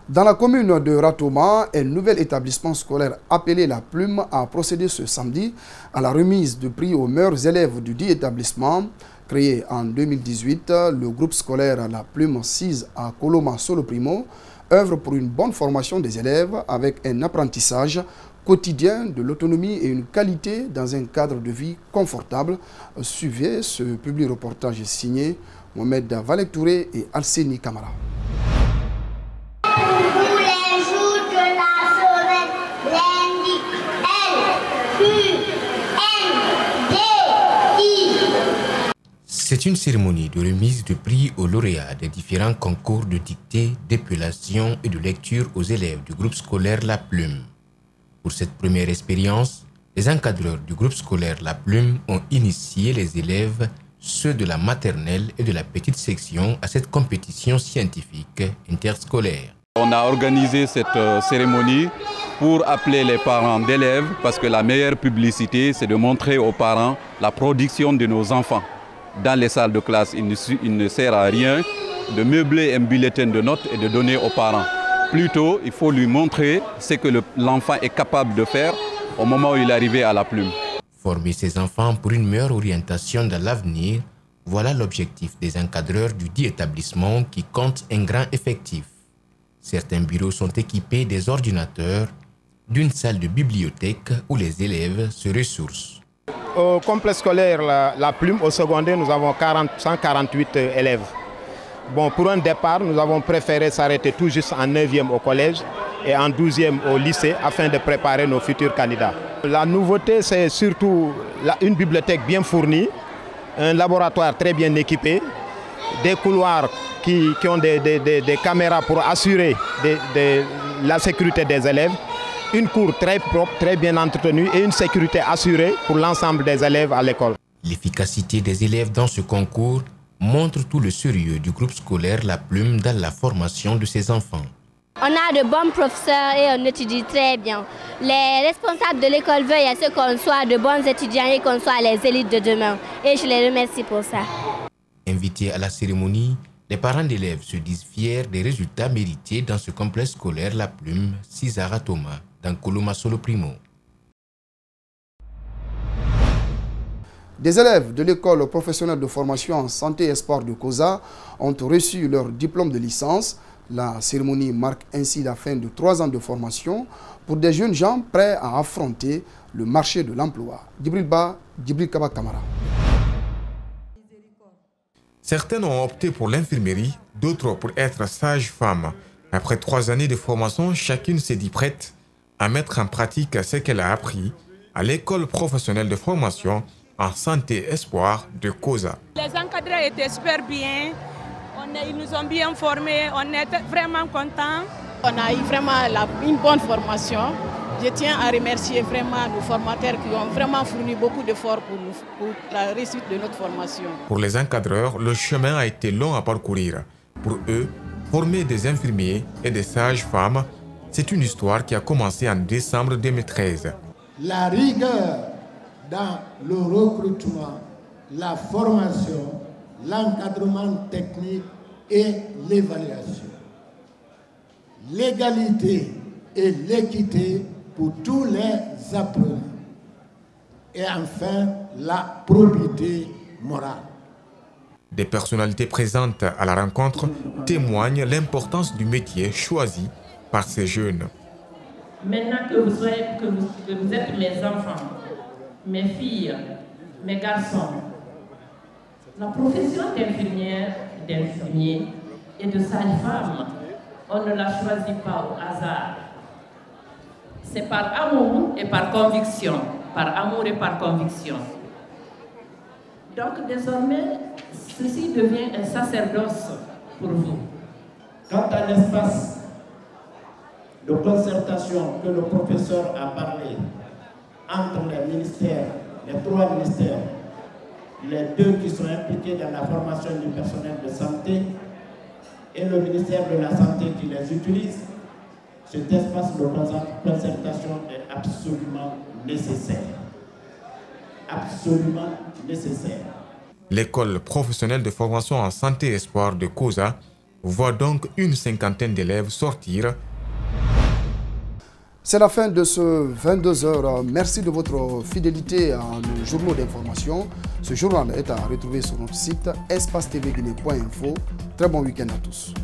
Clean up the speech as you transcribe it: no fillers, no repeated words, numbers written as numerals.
Dans la commune de Ratoma, un nouvel établissement scolaire appelé La Plume a procédé ce samedi à la remise de prix aux meilleurs élèves du dit établissement. Créé en 2018, le groupe scolaire La Plume 6 à Koloma Solo Primo œuvre pour une bonne formation des élèves avec un apprentissage quotidien de l'autonomie et une qualité dans un cadre de vie confortable. Suivez ce public reportage signé Mohamed Valek Touré et Alseni Kamara. C'est une cérémonie de remise de prix aux lauréats des différents concours de dictée, d'épellation et de lecture aux élèves du groupe scolaire La Plume. Pour cette première expérience, les encadreurs du groupe scolaire La Plume ont initié les élèves, ceux de la maternelle et de la petite section, à cette compétition scientifique interscolaire. On a organisé cette cérémonie pour appeler les parents d'élèves parce que la meilleure publicité, c'est de montrer aux parents la production de nos enfants. Dans les salles de classe, il ne sert à rien de meubler un bulletin de notes et de donner aux parents. Plutôt, il faut lui montrer ce que l'enfant est capable de faire au moment où il est arrivé à La Plume. Former ses enfants pour une meilleure orientation dans l'avenir, voilà l'objectif des encadreurs du dit établissement qui compte un grand effectif. Certains bureaux sont équipés des ordinateurs, d'une salle de bibliothèque où les élèves se ressourcent. Au complexe scolaire La Plume, au secondaire, nous avons 148 élèves. Bon, pour un départ, nous avons préféré s'arrêter tout juste en 9e au collège et en 12e au lycée afin de préparer nos futurs candidats. La nouveauté, c'est surtout une bibliothèque bien fournie, un laboratoire très bien équipé, des couloirs qui ont des caméras pour assurer la sécurité des élèves, une cour très propre, très bien entretenue et une sécurité assurée pour l'ensemble des élèves à l'école. L'efficacité des élèves dans ce concours montre tout le sérieux du groupe scolaire La Plume dans la formation de ses enfants. On a de bons professeurs et on étudie très bien. Les responsables de l'école veulent à ce qu'on soit de bons étudiants et qu'on soit les élites de demain. Et je les remercie pour ça. Invités à la cérémonie, les parents d'élèves se disent fiers des résultats mérités dans ce complexe scolaire La Plume, 6 à Ratoma, dans Koloma Solo Primo. Des élèves de l'école professionnelle de formation en santé et sport de Koza ont reçu leur diplôme de licence. La cérémonie marque ainsi la fin de 3 ans de formation pour des jeunes gens prêts à affronter le marché de l'emploi. Djibril Kaba Kamara. Certaines ont opté pour l'infirmerie, d'autres pour être sage-femme. Après 3 années de formation, chacune s'est dit prête à mettre en pratique ce qu'elle a appris à l'école professionnelle de formation en santé espoir de Koza. Les encadreurs étaient super bien, ils nous ont bien formés, on était vraiment contents. On a eu vraiment une bonne formation. Je tiens à remercier vraiment nos formateurs qui ont vraiment fourni beaucoup d'efforts pour la réussite de notre formation. Pour les encadreurs, le chemin a été long à parcourir. Pour eux, former des infirmiers et des sages-femmes, c'est une histoire qui a commencé en décembre 2013. La rigueur dans le recrutement, la formation, l'encadrement technique et l'évaluation. L'égalité et l'équité pour tous les apprenants. Et enfin, la probité morale. Des personnalités présentes à la rencontre témoignent l'importance du métier choisi par ces jeunes. Maintenant que vous êtes mes enfants, mes filles, mes garçons, la profession d'infirmière, d'infirmier et de sage-femme, on ne la choisit pas au hasard. C'est par amour et par conviction. Par amour et par conviction. Donc désormais, ceci devient un sacerdoce pour vous. Quant à l'espace de concertation que le professeur a parlé entre les ministères, les 3 ministères, les 2 qui sont impliqués dans la formation du personnel de santé et le ministère de la Santé qui les utilise, cet espace de concertation est absolument nécessaire. Absolument nécessaire. L'école professionnelle de formation en santé et sport de Koza voit donc une cinquantaine d'élèves sortir. C'est la fin de ce 22h. Merci de votre fidélité à nos journaux d'information. Ce journal est à retrouver sur notre site espacetvguinée.info. Très bon week-end à tous.